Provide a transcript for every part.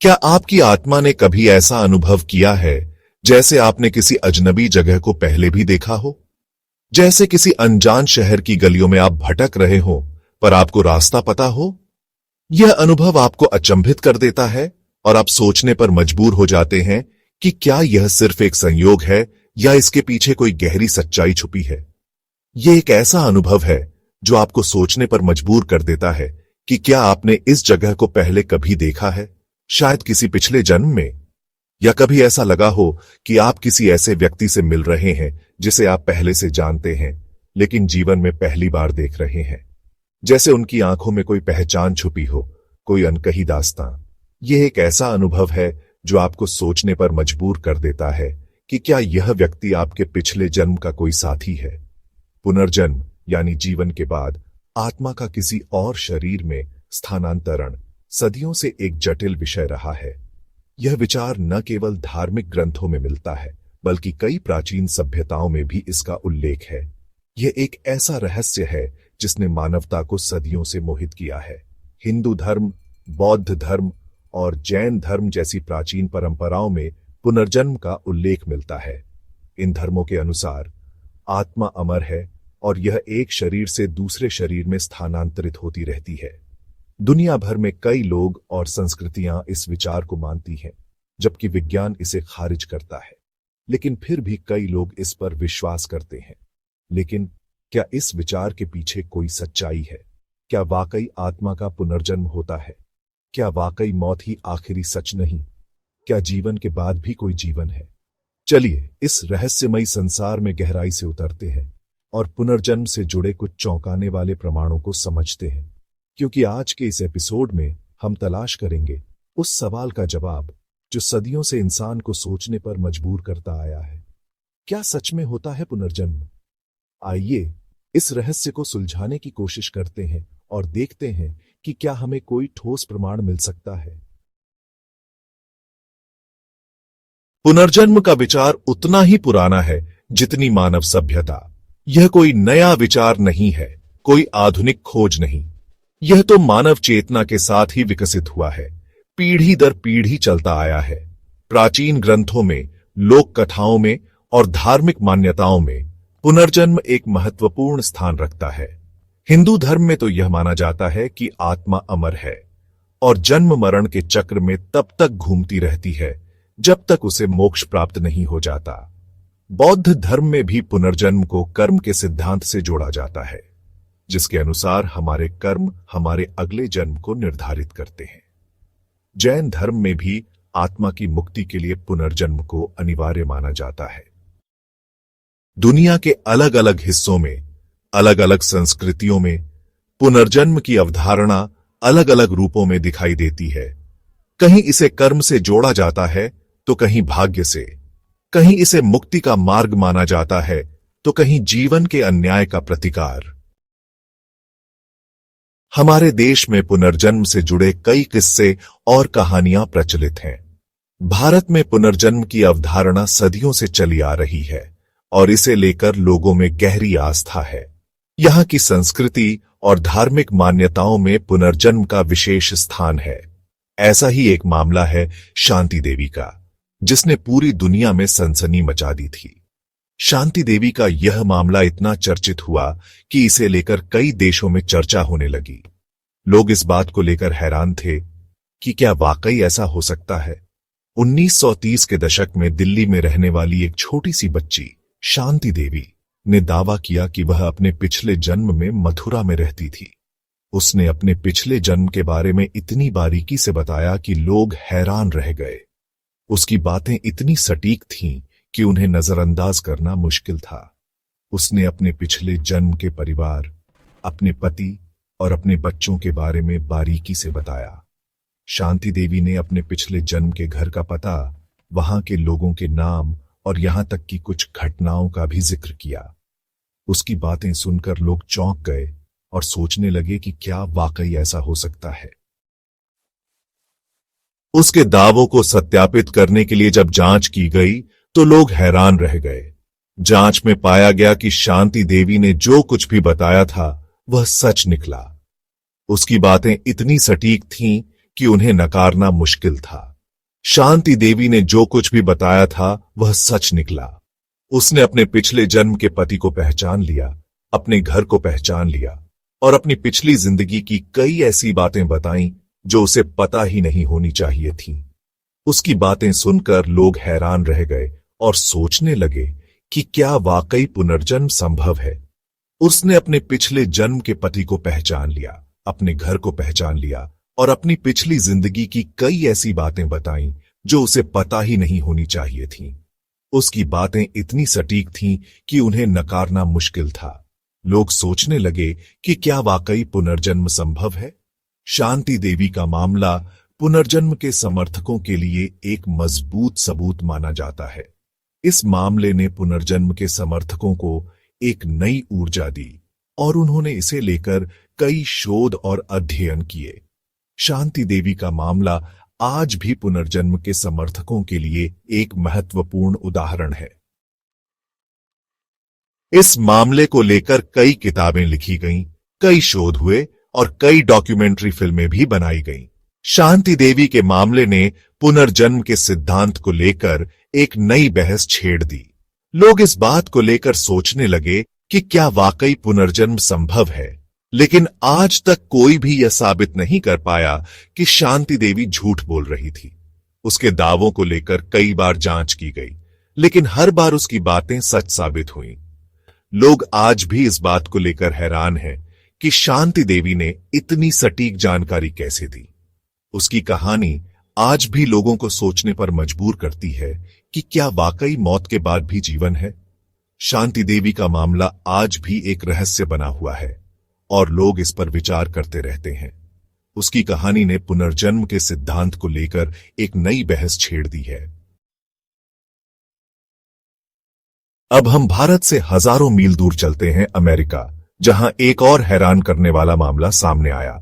क्या आपकी आत्मा ने कभी ऐसा अनुभव किया है जैसे आपने किसी अजनबी जगह को पहले भी देखा हो? जैसे किसी अनजान शहर की गलियों में आप भटक रहे हो पर आपको रास्ता पता हो? यह अनुभव आपको अचंभित कर देता है और आप सोचने पर मजबूर हो जाते हैं कि क्या यह सिर्फ एक संयोग है या इसके पीछे कोई गहरी सच्चाई छुपी है। यह एक ऐसा अनुभव है जो आपको सोचने पर मजबूर कर देता है कि क्या आपने इस जगह को पहले कभी देखा है, शायद किसी पिछले जन्म में, या कभी ऐसा लगा हो कि आप किसी ऐसे व्यक्ति से मिल रहे हैं जिसे आप पहले से जानते हैं लेकिन जीवन में पहली बार देख रहे हैं। जैसे उनकी आंखों में कोई पहचान छुपी हो, कोई अनकही दास्तां। यह एक ऐसा अनुभव है जो आपको सोचने पर मजबूर कर देता है कि क्या यह व्यक्ति आपके पिछले जन्म का कोई साथी है। पुनर्जन्म यानी जीवन के बाद आत्मा का किसी और शरीर में स्थानांतरण सदियों से एक जटिल विषय रहा है। यह विचार न केवल धार्मिक ग्रंथों में मिलता है बल्कि कई प्राचीन सभ्यताओं में भी इसका उल्लेख है। यह एक ऐसा रहस्य है जिसने मानवता को सदियों से मोहित किया है। हिंदू धर्म, बौद्ध धर्म और जैन धर्म जैसी प्राचीन परंपराओं में पुनर्जन्म का उल्लेख मिलता है। इन धर्मों के अनुसार आत्मा अमर है और यह एक शरीर से दूसरे शरीर में स्थानांतरित होती रहती है। दुनिया भर में कई लोग और संस्कृतियां इस विचार को मानती हैं, जबकि विज्ञान इसे खारिज करता है। लेकिन फिर भी कई लोग इस पर विश्वास करते हैं। लेकिन क्या इस विचार के पीछे कोई सच्चाई है? क्या वाकई आत्मा का पुनर्जन्म होता है? क्या वाकई मौत ही आखिरी सच नहीं? क्या जीवन के बाद भी कोई जीवन है? चलिए इस रहस्यमयी संसार में गहराई से उतरते हैं और पुनर्जन्म से जुड़े कुछ चौंकाने वाले प्रमाणों को समझते हैं, क्योंकि आज के इस एपिसोड में हम तलाश करेंगे उस सवाल का जवाब जो सदियों से इंसान को सोचने पर मजबूर करता आया है। क्या सच में होता है पुनर्जन्म? आइए इस रहस्य को सुलझाने की कोशिश करते हैं और देखते हैं कि क्या हमें कोई ठोस प्रमाण मिल सकता है। पुनर्जन्म का विचार उतना ही पुराना है जितनी मानव सभ्यता। यह कोई नया विचार नहीं है, कोई आधुनिक खोज नहीं। यह तो मानव चेतना के साथ ही विकसित हुआ है, पीढ़ी दर पीढ़ी चलता आया है। प्राचीन ग्रंथों में, लोक कथाओं में और धार्मिक मान्यताओं में पुनर्जन्म एक महत्वपूर्ण स्थान रखता है। हिंदू धर्म में तो यह माना जाता है कि आत्मा अमर है और जन्म मरण के चक्र में तब तक घूमती रहती है जब तक उसे मोक्ष प्राप्त नहीं हो जाता। बौद्ध धर्म में भी पुनर्जन्म को कर्म के सिद्धांत से जोड़ा जाता है, जिसके अनुसार हमारे कर्म हमारे अगले जन्म को निर्धारित करते हैं। जैन धर्म में भी आत्मा की मुक्ति के लिए पुनर्जन्म को अनिवार्य माना जाता है। दुनिया के अलग अलग हिस्सों में, अलग अलग संस्कृतियों में पुनर्जन्म की अवधारणा अलग अलग रूपों में दिखाई देती है। कहीं इसे कर्म से जोड़ा जाता है तो कहीं भाग्य से, कहीं इसे मुक्ति का मार्ग माना जाता है तो कहीं जीवन के अन्याय का प्रतिकार। हमारे देश में पुनर्जन्म से जुड़े कई किस्से और कहानियां प्रचलित हैं। भारत में पुनर्जन्म की अवधारणा सदियों से चली आ रही है और इसे लेकर लोगों में गहरी आस्था है। यहाँ की संस्कृति और धार्मिक मान्यताओं में पुनर्जन्म का विशेष स्थान है। ऐसा ही एक मामला है शांति देवी का, जिसने पूरी दुनिया में सनसनी मचा दी थी। शांति देवी का यह मामला इतना चर्चित हुआ कि इसे लेकर कई देशों में चर्चा होने लगी। लोग इस बात को लेकर हैरान थे कि क्या वाकई ऐसा हो सकता है। 1930 के दशक में दिल्ली में रहने वाली एक छोटी सी बच्ची शांति देवी ने दावा किया कि वह अपने पिछले जन्म में मथुरा में रहती थी। उसने अपने पिछले जन्म के बारे में इतनी बारीकी से बताया कि लोग हैरान रह गए। उसकी बातें इतनी सटीक थीं कि उन्हें नजरअंदाज करना मुश्किल था। उसने अपने पिछले जन्म के परिवार, अपने पति और अपने बच्चों के बारे में बारीकी से बताया। शांति देवी ने अपने पिछले जन्म के घर का पता, वहां के लोगों के नाम और यहां तक कि कुछ घटनाओं का भी जिक्र किया। उसकी बातें सुनकर लोग चौंक गए और सोचने लगे कि क्या वाकई ऐसा हो सकता है। उसके दावों को सत्यापित करने के लिए जब जांच की गई तो लोग हैरान रह गए। जांच में पाया गया कि शांति देवी ने जो कुछ भी बताया था वह सच निकला। उसकी बातें इतनी सटीक थीं कि उन्हें नकारना मुश्किल था। शांति देवी ने जो कुछ भी बताया था वह सच निकला। उसने अपने पिछले जन्म के पति को पहचान लिया, अपने घर को पहचान लिया और अपनी पिछली जिंदगी की कई ऐसी बातें बताईं जो उसे पता ही नहीं होनी चाहिए थीं। उसकी बातें सुनकर लोग हैरान रह गए और सोचने लगे कि क्या वाकई पुनर्जन्म संभव है। उसने अपने पिछले जन्म के पति को पहचान लिया, अपने घर को पहचान लिया और अपनी पिछली जिंदगी की कई ऐसी बातें बताईं जो उसे पता ही नहीं होनी चाहिए थीं। उसकी बातें इतनी सटीक थीं कि उन्हें नकारना मुश्किल था। लोग सोचने लगे कि क्या वाकई पुनर्जन्म संभव है। शांति देवी का मामला पुनर्जन्म के समर्थकों के लिए एक मजबूत सबूत माना जाता है। इस मामले ने पुनर्जन्म के समर्थकों को एक नई ऊर्जा दी और उन्होंने इसे लेकर कई शोध और अध्ययन किए। शांति देवी का मामला आज भी पुनर्जन्म के समर्थकों के लिए एक महत्वपूर्ण उदाहरण है। इस मामले को लेकर कई किताबें लिखी गईं, कई शोध हुए और कई डॉक्यूमेंट्री फिल्में भी बनाई गईं। शांति देवी के मामले ने पुनर्जन्म के सिद्धांत को लेकर एक नई बहस छेड़ दी। लोग इस बात को लेकर सोचने लगे कि क्या वाकई पुनर्जन्म संभव है, लेकिन आज तक कोई भी यह साबित नहीं कर पाया कि शांति देवी झूठ बोल रही थी। उसके दावों को लेकर कई बार जांच की गई, लेकिन हर बार उसकी बातें सच साबित हुईं। लोग आज भी इस बात को लेकर हैरान हैं कि शांति देवी ने इतनी सटीक जानकारी कैसे दी। उसकी कहानी आज भी लोगों को सोचने पर मजबूर करती है कि क्या वाकई मौत के बाद भी जीवन है। शांति देवी का मामला आज भी एक रहस्य बना हुआ है और लोग इस पर विचार करते रहते हैं। उसकी कहानी ने पुनर्जन्म के सिद्धांत को लेकर एक नई बहस छेड़ दी है। अब हम भारत से हजारों मील दूर चलते हैं अमेरिका, जहां एक और हैरान करने वाला मामला सामने आया।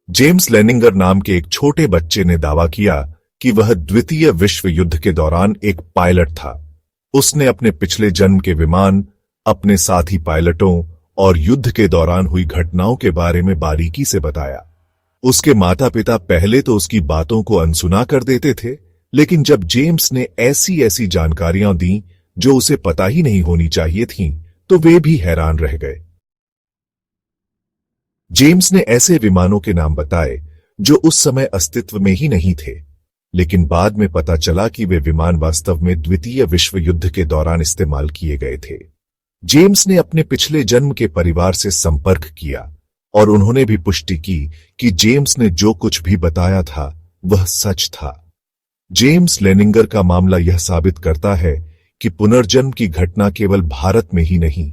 जेम्स लेनिंगर नाम के एक छोटे बच्चे ने दावा किया कि वह द्वितीय विश्व युद्ध के दौरान एक पायलट था। उसने अपने पिछले जन्म के विमान, अपने साथी पायलटों और युद्ध के दौरान हुई घटनाओं के बारे में बारीकी से बताया। उसके माता पिता पहले तो उसकी बातों को अनसुना कर देते थे, लेकिन जब जेम्स ने ऐसी ऐसी जानकारियां दी जो उसे पता ही नहीं होनी चाहिए थीं, तो वे भी हैरान रह गए। जेम्स ने ऐसे विमानों के नाम बताए जो उस समय अस्तित्व में ही नहीं थे, लेकिन बाद में पता चला कि वे विमान वास्तव में द्वितीय विश्व युद्ध के दौरान इस्तेमाल किए गए थे। जेम्स ने अपने पिछले जन्म के परिवार से संपर्क किया और उन्होंने भी पुष्टि की कि जेम्स ने जो कुछ भी बताया था वह सच था। जेम्स लेनिंगर का मामला यह साबित करता है कि पुनर्जन्म की घटना केवल भारत में ही नहीं,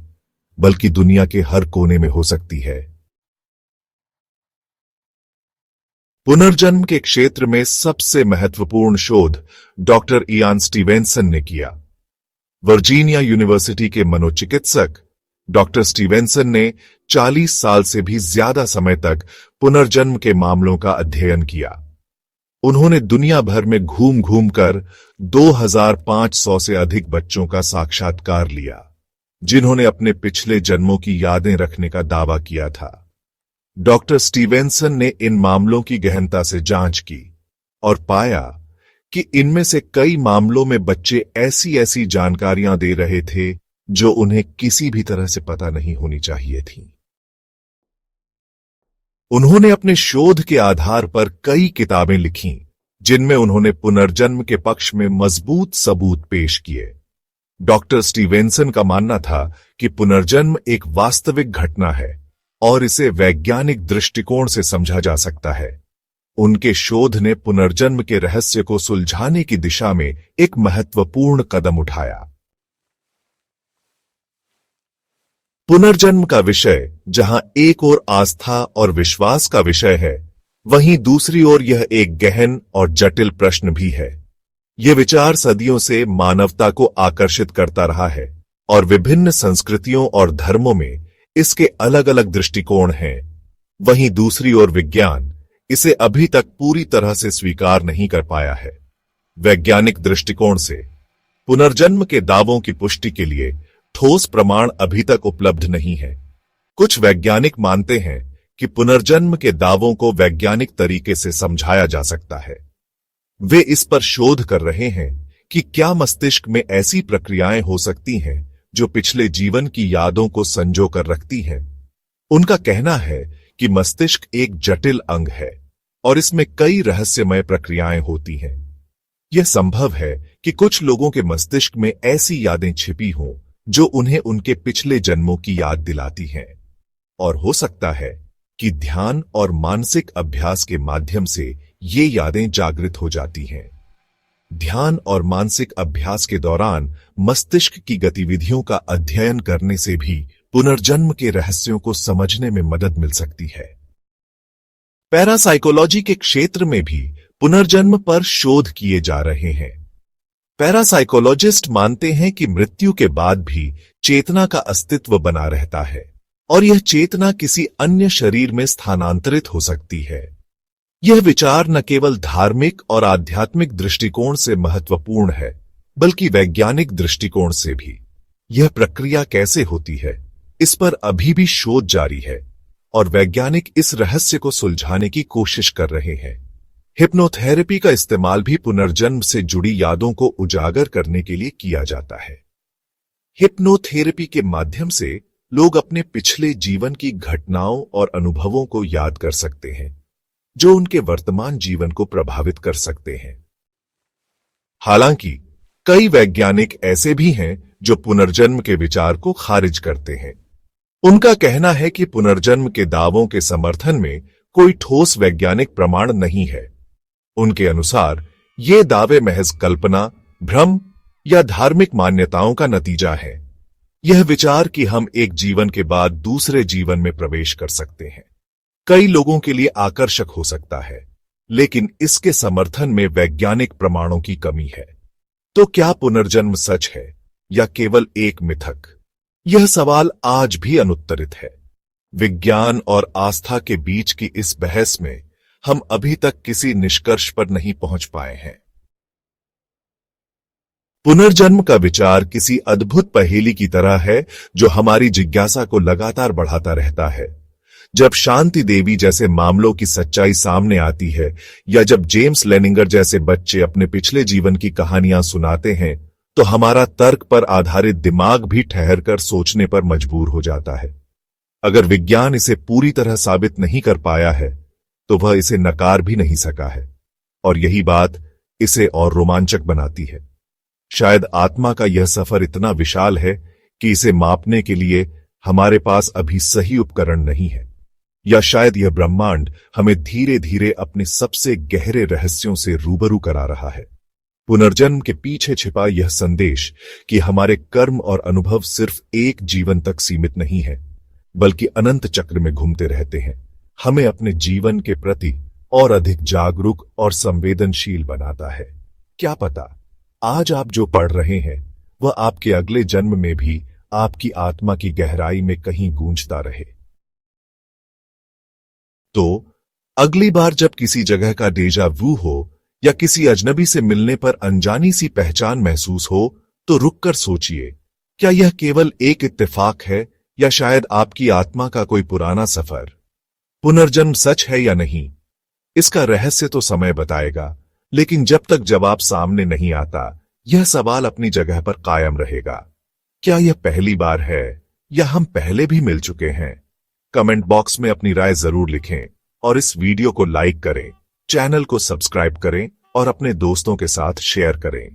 बल्कि दुनिया के हर कोने में हो सकती है। पुनर्जन्म के क्षेत्र में सबसे महत्वपूर्ण शोध डॉक्टर इयान स्टीवेंसन ने किया। वर्जीनिया यूनिवर्सिटी के मनोचिकित्सक डॉक्टर स्टीवेंसन ने 40 साल से भी ज्यादा समय तक पुनर्जन्म के मामलों का अध्ययन किया। उन्होंने दुनिया भर में घूम घूम कर 2500 से अधिक बच्चों का साक्षात्कार लिया, जिन्होंने अपने पिछले जन्मों की यादें रखने का दावा किया था। डॉक्टर स्टीवेंसन ने इन मामलों की गहनता से जांच की और पाया कि इनमें से कई मामलों में बच्चे ऐसी ऐसी जानकारियां दे रहे थे जो उन्हें किसी भी तरह से पता नहीं होनी चाहिए थी। उन्होंने अपने शोध के आधार पर कई किताबें लिखीं, जिनमें उन्होंने पुनर्जन्म के पक्ष में मजबूत सबूत पेश किए। डॉक्टर स्टीवेंसन का मानना था कि पुनर्जन्म एक वास्तविक घटना है और इसे वैज्ञानिक दृष्टिकोण से समझा जा सकता है। उनके शोध ने पुनर्जन्म के रहस्य को सुलझाने की दिशा में एक महत्वपूर्ण कदम उठाया। पुनर्जन्म का विषय जहां एक ओर आस्था और विश्वास का विषय है, वहीं दूसरी ओर यह एक गहन और जटिल प्रश्न भी है। यह विचार सदियों से मानवता को आकर्षित करता रहा है और विभिन्न संस्कृतियों और धर्मों में इसके अलग अलग दृष्टिकोण हैं। वहीं दूसरी ओर विज्ञान इसे अभी तक पूरी तरह से स्वीकार नहीं कर पाया है। वैज्ञानिक दृष्टिकोण से पुनर्जन्म के दावों की पुष्टि के लिए ठोस प्रमाण अभी तक उपलब्ध नहीं है। कुछ वैज्ञानिक मानते हैं कि पुनर्जन्म के दावों को वैज्ञानिक तरीके से समझाया जा सकता है। वे इस पर शोध कर रहे हैं कि क्या मस्तिष्क में ऐसी प्रक्रियाएं हो सकती हैं जो पिछले जीवन की यादों को संजो कर रखती हैं। उनका कहना है कि मस्तिष्क एक जटिल अंग है और इसमें कई रहस्यमय प्रक्रियाएं होती हैं। यह संभव है कि कुछ लोगों के मस्तिष्क में ऐसी यादें छिपी हों जो उन्हें उनके पिछले जन्मों की याद दिलाती हैं, और हो सकता है कि ध्यान और मानसिक अभ्यास के माध्यम से ये यादें जागृत हो जाती हैं। ध्यान और मानसिक अभ्यास के दौरान मस्तिष्क की गतिविधियों का अध्ययन करने से भी पुनर्जन्म के रहस्यों को समझने में मदद मिल सकती है। पैरासाइकोलॉजी के क्षेत्र में भी पुनर्जन्म पर शोध किए जा रहे हैं। पैरासाइकोलॉजिस्ट मानते हैं कि मृत्यु के बाद भी चेतना का अस्तित्व बना रहता है और यह चेतना किसी अन्य शरीर में स्थानांतरित हो सकती है। यह विचार न केवल धार्मिक और आध्यात्मिक दृष्टिकोण से महत्वपूर्ण है, बल्कि वैज्ञानिक दृष्टिकोण से भी। यह प्रक्रिया कैसे होती है, इस पर अभी भी शोध जारी है और वैज्ञानिक इस रहस्य को सुलझाने की कोशिश कर रहे हैं। हिप्नोथेरेपी का इस्तेमाल भी पुनर्जन्म से जुड़ी यादों को उजागर करने के लिए किया जाता है। हिप्नोथेरेपी के माध्यम से लोग अपने पिछले जीवन की घटनाओं और अनुभवों को याद कर सकते हैं, जो उनके वर्तमान जीवन को प्रभावित कर सकते हैं। हालांकि कई वैज्ञानिक ऐसे भी हैं जो पुनर्जन्म के विचार को खारिज करते हैं। उनका कहना है कि पुनर्जन्म के दावों के समर्थन में कोई ठोस वैज्ञानिक प्रमाण नहीं है। उनके अनुसार ये दावे महज कल्पना, भ्रम या धार्मिक मान्यताओं का नतीजा है। यह विचार कि हम एक जीवन के बाद दूसरे जीवन में प्रवेश कर सकते हैं कई लोगों के लिए आकर्षक हो सकता है, लेकिन इसके समर्थन में वैज्ञानिक प्रमाणों की कमी है। तो क्या पुनर्जन्म सच है या केवल एक मिथक? यह सवाल आज भी अनुत्तरित है। विज्ञान और आस्था के बीच की इस बहस में हम अभी तक किसी निष्कर्ष पर नहीं पहुंच पाए हैं। पुनर्जन्म का विचार किसी अद्भुत पहेली की तरह है जो हमारी जिज्ञासा को लगातार बढ़ाता रहता है। जब शांति देवी जैसे मामलों की सच्चाई सामने आती है या जब जेम्स लेनिंगर जैसे बच्चे अपने पिछले जीवन की कहानियां सुनाते हैं, तो हमारा तर्क पर आधारित दिमाग भी ठहरकर सोचने पर मजबूर हो जाता है। अगर विज्ञान इसे पूरी तरह साबित नहीं कर पाया है, तो वह इसे नकार भी नहीं सका है, और यही बात इसे और रोमांचक बनाती है। शायद आत्मा का यह सफर इतना विशाल है कि इसे मापने के लिए हमारे पास अभी सही उपकरण नहीं है, या शायद यह ब्रह्मांड हमें धीरे धीरे अपने सबसे गहरे रहस्यों से रूबरू करा रहा है। पुनर्जन्म के पीछे छिपा यह संदेश कि हमारे कर्म और अनुभव सिर्फ एक जीवन तक सीमित नहीं है, बल्कि अनंत चक्र में घूमते रहते हैं, हमें अपने जीवन के प्रति और अधिक जागरूक और संवेदनशील बनाता है। क्या पता आज आप जो पढ़ रहे हैं वह आपके अगले जन्म में भी आपकी आत्मा की गहराई में कहीं गूंजता रहे। तो अगली बार जब किसी जगह का डेजा वू हो या किसी अजनबी से मिलने पर अनजानी सी पहचान महसूस हो, तो रुककर सोचिए, क्या यह केवल एक इत्तेफाक है या शायद आपकी आत्मा का कोई पुराना सफर? पुनर्जन्म सच है या नहीं, इसका रहस्य तो समय बताएगा, लेकिन जब तक जवाब सामने नहीं आता, यह सवाल अपनी जगह पर कायम रहेगा। क्या यह पहली बार है या हम पहले भी मिल चुके हैं? कमेंट बॉक्स में अपनी राय जरूर लिखें और इस वीडियो को लाइक करें, चैनल को सब्सक्राइब करें और अपने दोस्तों के साथ शेयर करें।